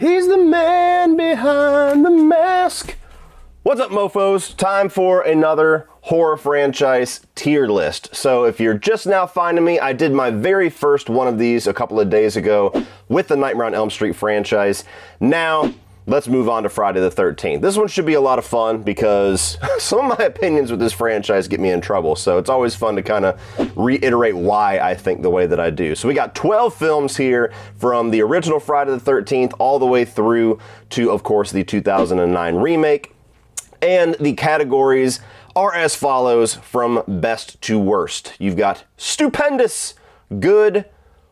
He's the man behind the mask. What's up, mofos? Time for another horror franchise tier list. So if you're just now finding me, I did my very first one of these a couple of days ago with the Nightmare on Elm Street franchise. Now, let's move on to Friday the 13th. This one should be a lot of fun because some of my opinions with this franchise get me in trouble. So it's always fun to kind of reiterate why I think the way that I do. So we got 12 films here from the original Friday the 13th all the way through to, of course, the 2009 remake. And the categories are as follows from best to worst. You've got stupendous, good,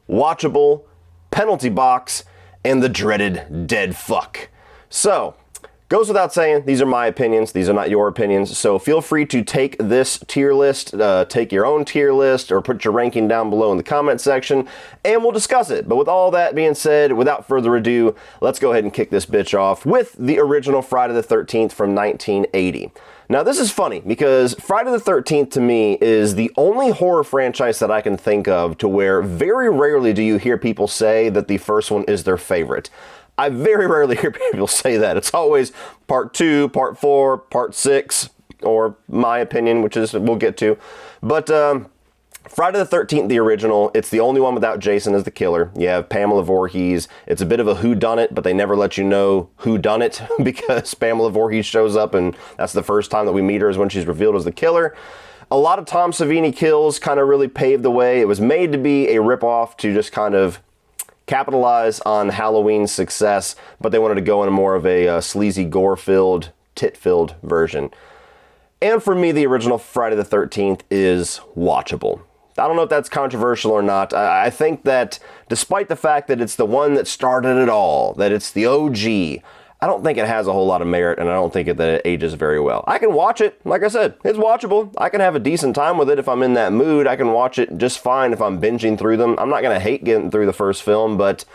watchable, penalty box, and the dreaded dead fuck. So, goes without saying, these are my opinions. These are not your opinions. So feel free to take this tier list, take your own tier list, or put your ranking down below in the comment section, and we'll discuss it. But with all that being said, without further ado, let's go ahead and kick this bitch off with the original Friday the 13th from 1980. Now, this is funny because Friday the 13th to me is the only horror franchise that I can think of to where very rarely do you hear people say that the first one is their favorite. I very rarely hear people say that. It's always part 2, part 4, part 6, or my opinion, which is we'll get to. But Friday the 13th, the original, it's the only one without Jason as the killer. You have Pamela Voorhees. It's a bit of a whodunit, but they never let you know who done it because Pamela Voorhees shows up, and that's the first time that we meet her is when she's revealed as the killer. A lot of Tom Savini kills kind of really paved the way. It was made to be a ripoff to just kind of capitalize on Halloween's success, but they wanted to go in more of a sleazy, gore-filled, tit-filled version. And for me, the original Friday the 13th is watchable. I don't know if that's controversial or not. I think that despite the fact that it's the one that started it all, that it's the OG, I don't think it has a whole lot of merit, and I don't think that it ages very well. I can watch it. Like I said, it's watchable. I can have a decent time with it if I'm in that mood. I can watch it just fine if I'm binging through them. I'm not going to hate getting through the first film, but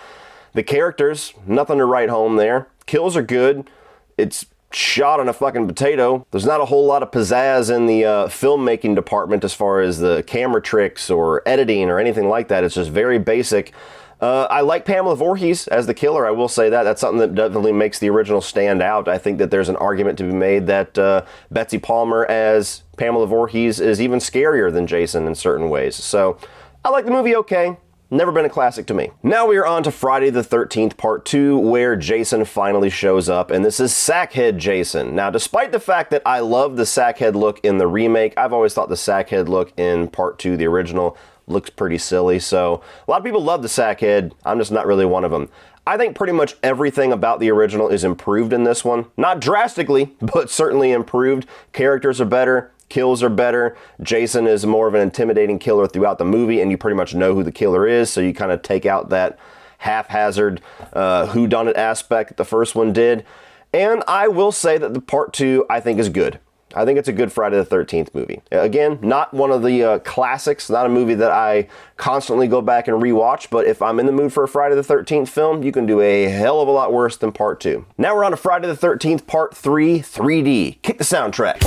the characters, nothing to write home there. Kills are good. It's shot on a fucking potato. There's not a whole lot of pizzazz in the filmmaking department as far as the camera tricks or editing or anything like that. It's just very basic. I like Pamela Voorhees as the killer, I will say that. That's something that definitely makes the original stand out. I think that there's an argument to be made that Betsy Palmer as Pamela Voorhees is even scarier than Jason in certain ways. So, I like the movie okay. Never been a classic to me. Now we are on to Friday the 13th Part 2, where Jason finally shows up, and this is Sackhead Jason. Now, despite the fact that I love the Sackhead look in the remake, I've always thought the Sackhead look in Part 2, the original, looks pretty silly. So a lot of people love the Sackhead. I'm just not really one of them. I think pretty much everything about the original is improved in this one. Not drastically, but certainly improved. Characters are better. Kills are better. Jason is more of an intimidating killer throughout the movie, and you pretty much know who the killer is, so you kind of take out that haphazard whodunit aspect that the first one did. And I will say that the Part 2, I think, is good. I think it's a good Friday the 13th movie. Again, not one of the classics, not a movie that I constantly go back and rewatch, but if I'm in the mood for a Friday the 13th film, you can do a hell of a lot worse than Part 2. Now we're on to Friday the 13th Part 3, 3D. Kick the soundtrack.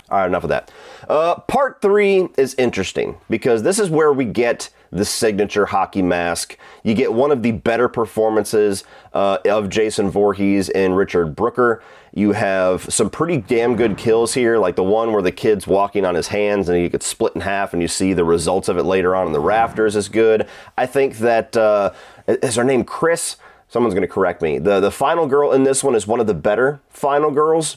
All right, enough of that. Part 3 is interesting because this is where we get the signature hockey mask. You get one of the better performances of Jason Voorhees and Richard Brooker. You have some pretty damn good kills here, like the one where the kid's walking on his hands and he gets split in half and you see the results of it later on in the rafters is good. I think that, is her name Chris? Someone's going to correct me. The final girl in this one is one of the better final girls.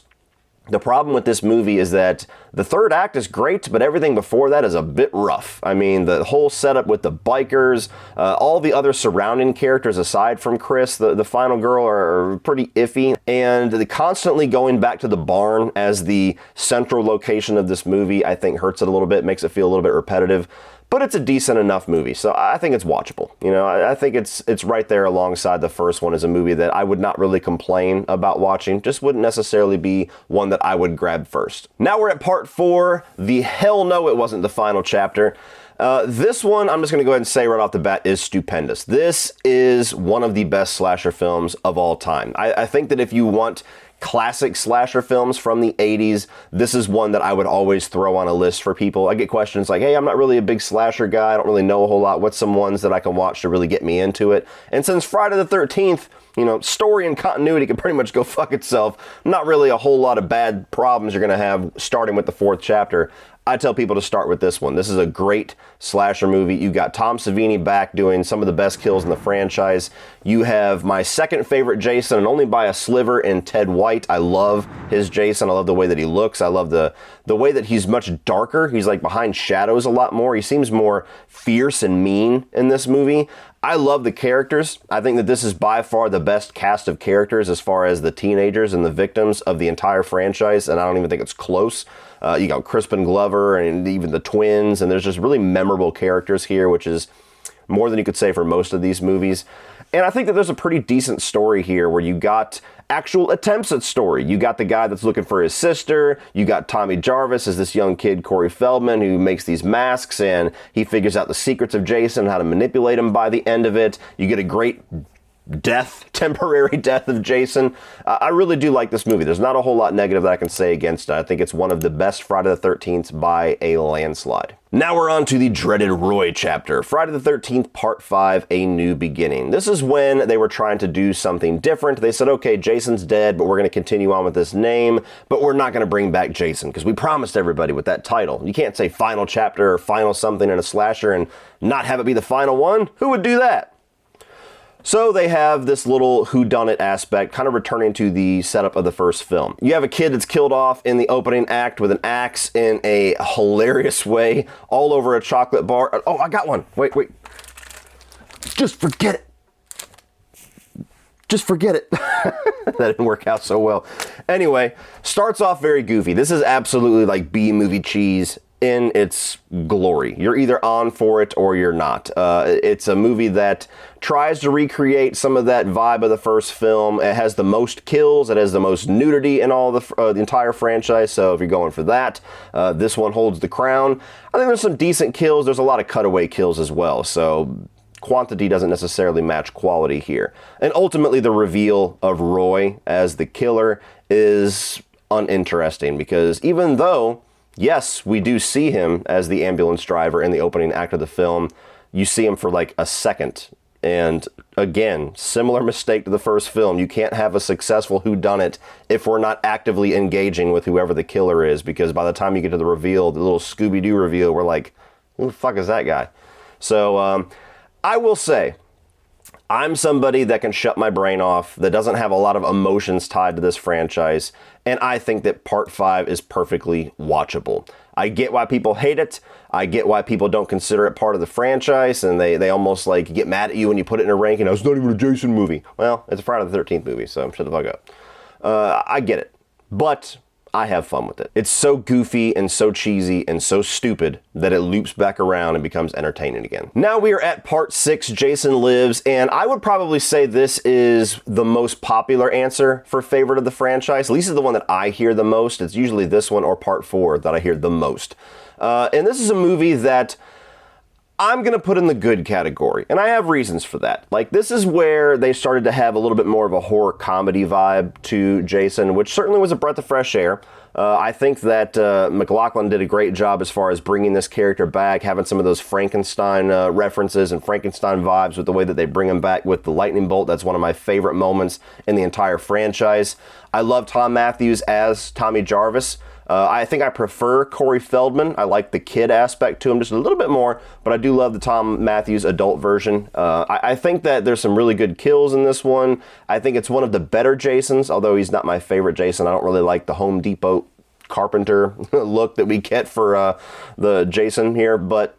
The problem with this movie is that the third act is great, but everything before that is a bit rough. I mean, the whole setup with the bikers, all the other surrounding characters aside from Chris, the final girl, are pretty iffy. And the constantly going back to the barn as the central location of this movie, I think hurts it a little bit, makes it feel a little bit repetitive. But it's a decent enough movie, so I think it's watchable. You know, I think it's right there alongside the first one as a movie that I would not really complain about watching. Just wouldn't necessarily be one that I would grab first. Now we're at Part 4. The hell no, it wasn't the final chapter. This one, I'm just going to go ahead and say right off the bat, is stupendous. This is one of the best slasher films of all time. I think that if you want classic slasher films from the 80s, this is one that I would always throw on a list for people. I get questions like, hey, I'm not really a big slasher guy, I don't really know a whole lot, what's some ones that I can watch to really get me into it? And since Friday the 13th, you know, story and continuity can pretty much go fuck itself, not really a whole lot of bad problems you're gonna have starting with the 4th chapter, I tell people to start with this one. This is a great slasher movie. You got Tom Savini back doing some of the best kills in the franchise. You have my second favorite Jason, and only by a sliver, in Ted White. I love his Jason. I love the way that he looks. I love the way that he's much darker. He's like behind shadows a lot more. He seems more fierce and mean in this movie. I love the characters. I think that this is by far the best cast of characters as far as the teenagers and the victims of the entire franchise, and I don't even think it's close. You got Crispin Glover and even the twins, and there's just really memorable characters here, which is more than you could say for most of these movies. And I think that there's a pretty decent story here where you got actual attempts at story. You got the guy that's looking for his sister. You got Tommy Jarvis as this young kid, Corey Feldman, who makes these masks, and he figures out the secrets of Jason, how to manipulate him by the end of it. You get a great temporary death of Jason. I really do like this movie. There's not a whole lot negative that I can say against it. I think it's one of the best Friday the 13th by a landslide. Now we're on to the dreaded Roy chapter. Friday the 13th, Part 5, A New Beginning. This is when they were trying to do something different. They said, okay, Jason's dead, but we're going to continue on with this name, but we're not going to bring back Jason, because we promised everybody with that title. You can't say final chapter or final something in a slasher and not have it be the final one. Who would do that? So they have this little whodunit aspect, kind of returning to the setup of the first film. You have a kid that's killed off in the opening act with an axe in a hilarious way, all over a chocolate bar. Oh, I got one. Wait. Just forget it. Just forget it. That didn't work out so well. Anyway, starts off very goofy. This is absolutely like B-movie cheese in its glory. You're either on for it or you're not. It's a movie that tries to recreate some of that vibe of the first film. It has the most kills. It has the most nudity in all the entire franchise. So if you're going for that, this one holds the crown. I think there's some decent kills. There's a lot of cutaway kills as well. So quantity doesn't necessarily match quality here. And ultimately, the reveal of Roy as the killer is uninteresting, because even though, yes, we do see him as the ambulance driver in the opening act of the film, you see him for like a second. And again, similar mistake to the first film. You can't have a successful whodunit if we're not actively engaging with whoever the killer is, because by the time you get to the reveal, the little Scooby-Doo reveal, we're like, who the fuck is that guy? So I will say, I'm somebody that can shut my brain off, that doesn't have a lot of emotions tied to this franchise, and I think that Part 5 is perfectly watchable. I get why people hate it. I get why people don't consider it part of the franchise, and they almost like get mad at you when you put it in a ranking. It's not even a Jason movie. Well, it's a Friday the 13th movie, so shut the fuck up. I get it, but I have fun with it. It's so goofy and so cheesy and so stupid that it loops back around and becomes entertaining again. Now we are at Part 6, Jason Lives, and I would probably say this is the most popular answer for favorite of the franchise. At least it's the one that I hear the most. It's usually this one or Part 4 that I hear the most. And this is a movie that I'm going to put in the good category, and I have reasons for that. Like, this is where they started to have a little bit more of a horror comedy vibe to Jason, which certainly was a breath of fresh air. I think that McLaughlin did a great job as far as bringing this character back, having some of those Frankenstein references and Frankenstein vibes with the way that they bring him back with the lightning bolt. That's one of my favorite moments in the entire franchise. I love Tom Matthews as Tommy Jarvis. I think I prefer Corey Feldman. I like the kid aspect to him just a little bit more, but I do love the Tom Matthews adult version. I think that there's some really good kills in this one. I think it's one of the better Jasons, although he's not my favorite Jason. I don't really like the Home Depot carpenter look that we get for the Jason here, but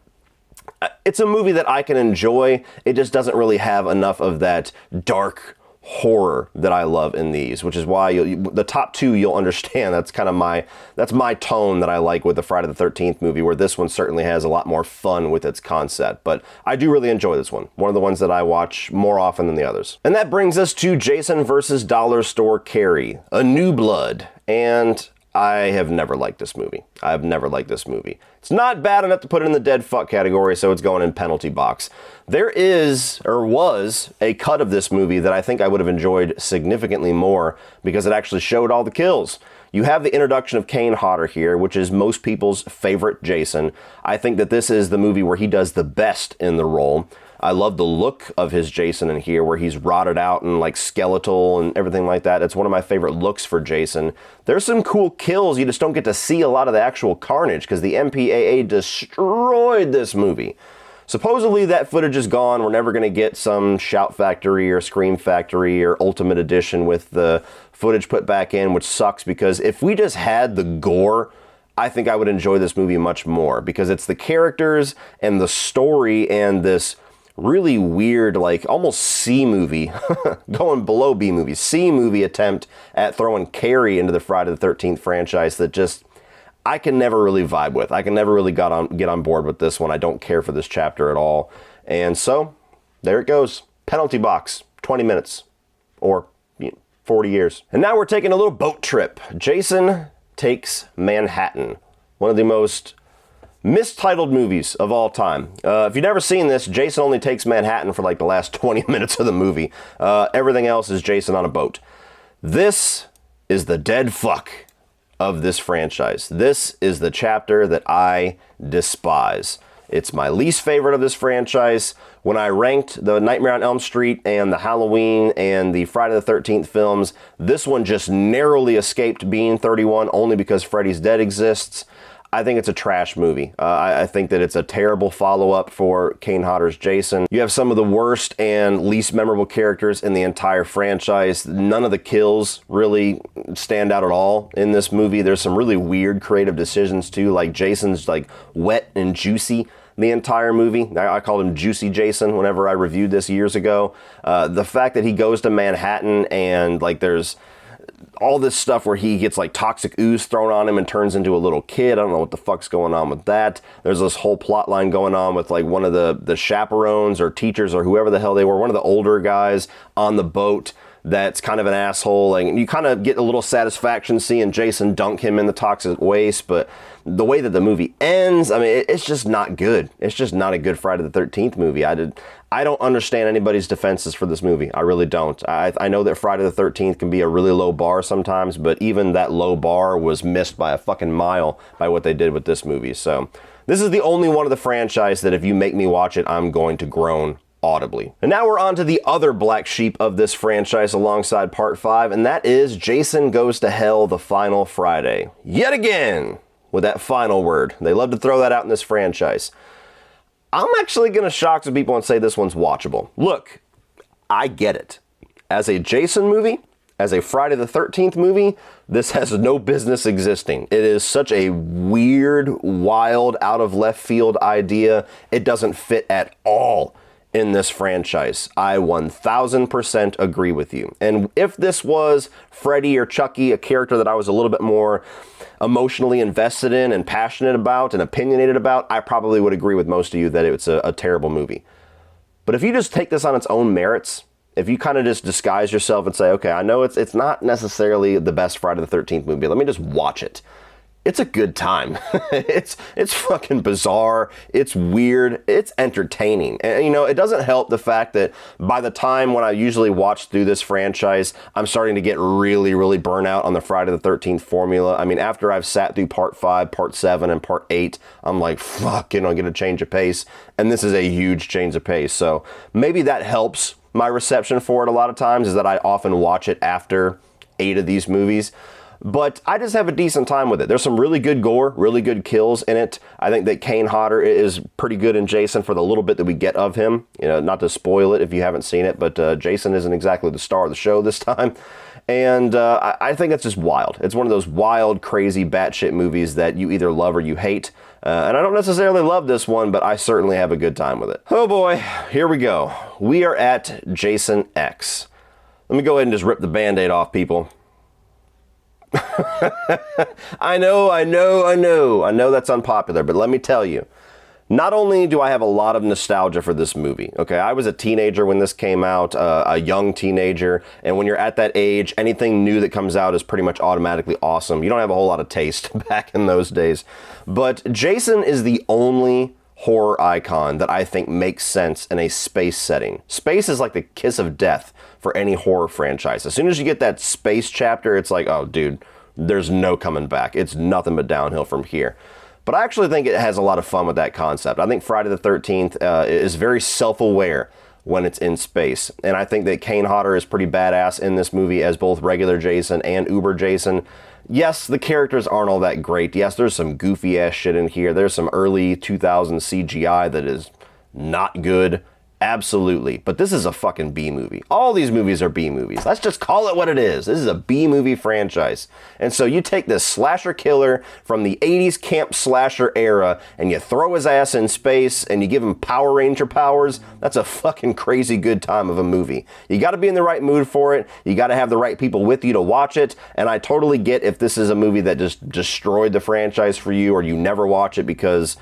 it's a movie that I can enjoy. It just doesn't really have enough of that dark horror that I love in these, which is why the top two you'll understand. That's kind of my tone that I like with the Friday the 13th movie, where this one certainly has a lot more fun with its concept. But I do really enjoy this one. One of the ones that I watch more often than the others. And that brings us to Jason versus Dollar Store Carrie, A New Blood. And I have never liked this movie. I've never liked this movie. It's not bad enough to put it in the dead fuck category, so it's going in penalty box. There is, or was, a cut of this movie that I think I would have enjoyed significantly more because it actually showed all the kills. You have the introduction of Kane Hodder here, which is most people's favorite Jason. I think that this is the movie where he does the best in the role. I love the look of his Jason in here, where he's rotted out and like skeletal and everything like that. It's one of my favorite looks for Jason. There's some cool kills. You just don't get to see a lot of the actual carnage because the MPAA destroyed this movie. Supposedly that footage is gone. We're never going to get some Shout Factory or Scream Factory or Ultimate Edition with the footage put back in, which sucks because if we just had the gore, I think I would enjoy this movie much more because it's the characters and the story and this really weird, like almost C-movie, going below B-movie, C-movie attempt at throwing Carrie into the Friday the 13th franchise that just, I can never really vibe with. I can never really get on board with this one. I don't care for this chapter at all. And so, there it goes. Penalty box, 20 minutes, or 40 years. And now we're taking a little boat trip. Jason Takes Manhattan. One of the most mistitled movies of all time. If you've never seen this, Jason only takes Manhattan for like the last 20 minutes of the movie. Everything else is Jason on a boat. This is the dead fuck of this franchise. This is the chapter that I despise. It's my least favorite of this franchise. When I ranked the Nightmare on Elm Street and the Halloween and the Friday the 13th films, this one just narrowly escaped being 31 only because Freddy's Dead exists. I think it's a trash movie. I think that it's a terrible follow-up for Kane Hodder's Jason. You have some of the worst and least memorable characters in the entire franchise. None of the kills really stand out at all in this movie. There's some really weird creative decisions too, like Jason's like wet and juicy the entire movie. I called him Juicy Jason whenever I reviewed this years ago. The fact that he goes to Manhattan and like there's all this stuff where he gets like toxic ooze thrown on him and turns into a little kid. I don't know what the fuck's going on with that. There's this whole plot line going on with like one of the chaperones or teachers or whoever the hell they were, one of the older guys on the boat that's kind of an asshole. And you kind of get a little satisfaction seeing Jason dunk him in the toxic waste, but the way that the movie ends, I mean, it's just not good. It's just not a good Friday the 13th movie. I don't understand anybody's defenses for this movie. I really don't. I know that Friday the 13th can be a really low bar sometimes, but even that low bar was missed by a fucking mile by what they did with this movie. So this is the only one of the franchise that if you make me watch it, I'm going to groan audibly. And now we're on to the other black sheep of this franchise alongside part 5, and that is Jason Goes to Hell the Final Friday. Yet again, with that final word. They love to throw that out in this franchise. I'm actually going to shock some people and say this one's watchable. Look, I get it. As a Jason movie, as a Friday the 13th movie, this has no business existing. It is such a weird, wild, out of left field idea. It doesn't fit at all in this franchise. I 1000% agree with you. And if this was Freddy or Chucky, a character that I was a little bit more emotionally invested in and passionate about and opinionated about, I probably would agree with most of you that it's a terrible movie. But if you just take this on its own merits, if you kind of just disguise yourself and say, okay, I know it's not necessarily the best Friday the 13th movie, let me just watch it. It's a good time. It's fucking bizarre. It's weird. It's entertaining. And, you know, it doesn't help the fact that by the time when I usually watch through this franchise, I'm starting to get really, really burnt out on the Friday the 13th formula. I mean, after I've sat through part 5, part 7, and part 8, I'm like, fuck, you know, get a change of pace. And this is a huge change of pace. So maybe that helps my reception for it a lot of times, is that I often watch it after 8 of these movies. But I just have a decent time with it. There's some really good gore, really good kills in it. I think that Kane Hodder is pretty good in Jason for the little bit that we get of him. You know, not to spoil it if you haven't seen it, but Jason isn't exactly the star of the show this time. And I think it's just wild. It's one of those wild, crazy, batshit movies that you either love or you hate. And I don't necessarily love this one, but I certainly have a good time with it. Oh boy, here we go. We are at Jason X. Let me go ahead and just rip the Band-Aid off, people. I know that's unpopular, but let me tell you, Not only do I have a lot of nostalgia for this movie, okay, I was a teenager when this came out, a young teenager, and when you're at that age, anything new that comes out is pretty much automatically awesome. You don't have a whole lot of taste back in those days. But Jason is the only horror icon that I think makes sense in a space setting. Space is like the kiss of death for any horror franchise. As soon as you get that space chapter, it's like, oh, dude, there's no coming back. It's nothing but downhill from here. But I actually think it has a lot of fun with that concept. I think Friday the 13th is very self-aware when it's in space. And I think that Kane Hodder is pretty badass in this movie as both regular Jason and Uber Jason. Yes, the characters aren't all that great. Yes, there's some goofy-ass shit in here. There's some early 2000 CGI that is not good. Absolutely. But this is a fucking B movie. All these movies are B movies. Let's just call it what it is. This is a B movie franchise. And so you take this slasher killer from the 80s camp slasher era and you throw his ass in space and you give him Power Ranger powers. That's a fucking crazy good time of a movie. You got to be in the right mood for it. You got to have the right people with you to watch it. And I totally get if this is a movie that just destroyed the franchise for you or you never watch it because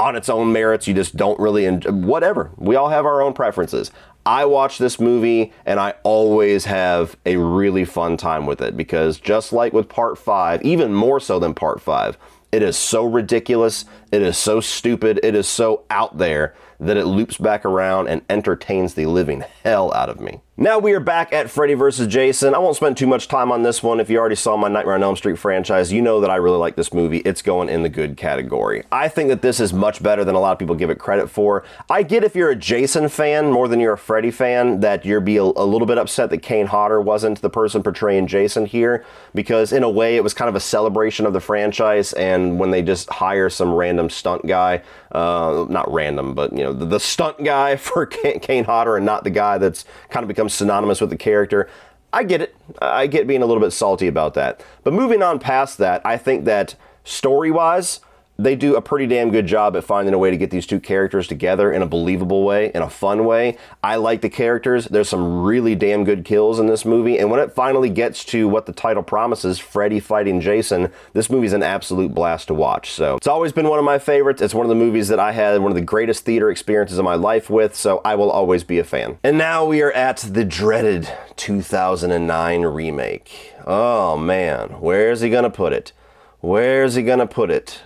on its own merits, you just don't really enjoy, whatever. We all have our own preferences. I watch this movie and I always have a really fun time with it because just like with Part 5, even more so than Part 5, it is so ridiculous, it is so stupid, it is so out there that it loops back around and entertains the living hell out of me. Now we are back at Freddy vs. Jason. I won't spend too much time on this one. If you already saw my Nightmare on Elm Street franchise, you know that I really like this movie. It's going in the good category. I think that this is much better than a lot of people give it credit for. I get if you're a Jason fan more than you're a Freddy fan that you'd be a little bit upset that Kane Hodder wasn't the person portraying Jason here, because in a way it was kind of a celebration of the franchise, and when they just hire some random stunt guy, not random, but you know, the stunt guy for Kane Hodder and not the guy that's kind of become synonymous with the character. I get it. I get being a little bit salty about that. But moving on past that, I think that story-wise, they do a pretty damn good job at finding a way to get these two characters together in a believable way, in a fun way. I like the characters. There's some really damn good kills in this movie. And when it finally gets to what the title promises, Freddy fighting Jason, this movie's an absolute blast to watch. So it's always been one of my favorites. It's one of the movies that I had one of the greatest theater experiences of my life with, so I will always be a fan. And now we are at the dreaded 2009 remake. Oh man, where's he gonna put it? Where's he gonna put it?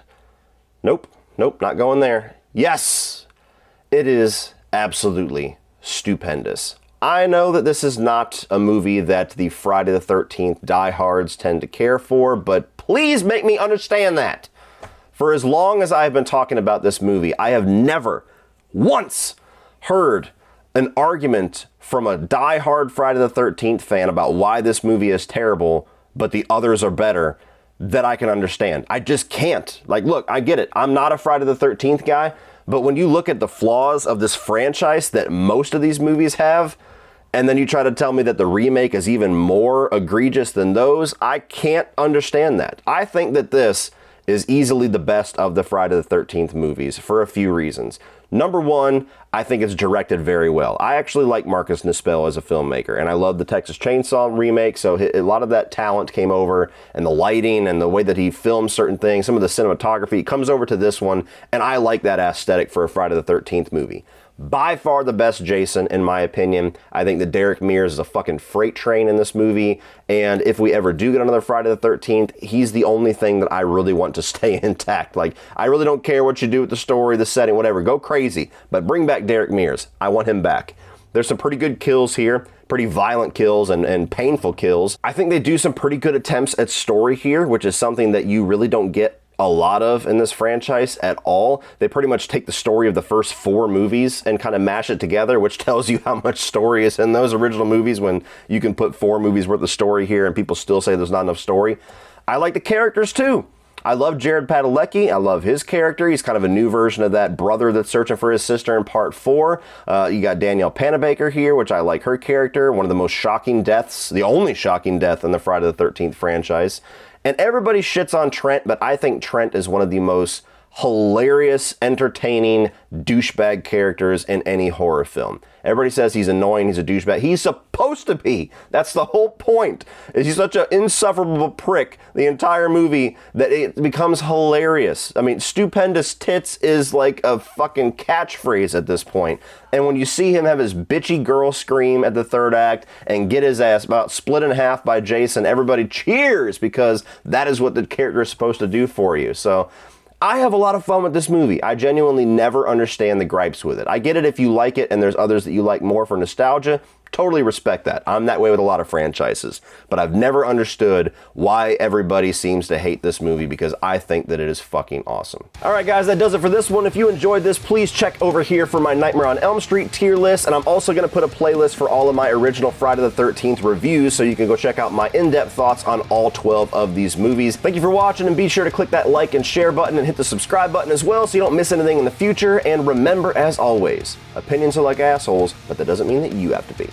Nope, not going there. Yes, it is absolutely stupendous. I know that this is not a movie that the Friday the 13th diehards tend to care for, but please make me understand that. For as long as I've been talking about this movie, I have never once heard an argument from a diehard Friday the 13th fan about why this movie is terrible, but the others are better, that I can understand. I just can't. Like, look, I get it. I'm not a Friday the 13th guy, but when you look at the flaws of this franchise that most of these movies have, and then you try to tell me that the remake is even more egregious than those, I can't understand that. I think that this is easily the best of the Friday the 13th movies for a few reasons. Number one, I think it's directed very well. I actually like Marcus Nispel as a filmmaker, and I love the Texas Chainsaw remake, so a lot of that talent came over, and the lighting and the way that he films certain things, some of the cinematography comes over to this one, and I like that aesthetic for a Friday the 13th movie. By far the best Jason, in my opinion. I think that Derek Mears is a fucking freight train in this movie, and if we ever do get another Friday the 13th, he's the only thing that I really want to stay intact. Like, I really don't care what you do with the story, the setting, whatever. Go crazy, but bring back Derek Mears. I want him back. There's some pretty good kills here, pretty violent kills and painful kills. I think they do some pretty good attempts at story here, which is something that you really don't get a lot of in this franchise at all. They pretty much take the story of the first 4 movies and kind of mash it together, which tells you how much story is in those original movies when you can put 4 movies worth of story here and people still say there's not enough story. I like the characters too. I love Jared Padalecki. I love his character. He's kind of a new version of that brother that's searching for his sister in Part 4. You got Danielle Panabaker here, which I like her character. One of the most shocking deaths, the only shocking death in the Friday the 13th franchise. And everybody shits on Trent, but I think Trent is one of the most hilarious, entertaining douchebag characters in any horror film. Everybody says he's annoying, he's a douchebag. He's supposed to be. That's the whole point. Is he's such an insufferable prick the entire movie that it becomes hilarious. I mean, stupendous tits is like a fucking catchphrase at this point. And when you see him have his bitchy girl scream at the third act and get his ass about split in half by Jason, everybody cheers because that is what the character is supposed to do for you. So I have a lot of fun with this movie. I genuinely never understand the gripes with it. I get it if you like it and there's others that you like more for nostalgia. Totally respect that. I'm that way with a lot of franchises. But I've never understood why everybody seems to hate this movie because I think that it is fucking awesome. Alright guys, that does it for this one. If you enjoyed this, please check over here for my Nightmare on Elm Street tier list. And I'm also going to put a playlist for all of my original Friday the 13th reviews so you can go check out my in-depth thoughts on all 12 of these movies. Thank you for watching and be sure to click that like and share button and hit the subscribe button as well so you don't miss anything in the future. And remember, as always, opinions are like assholes, but that doesn't mean that you have to be.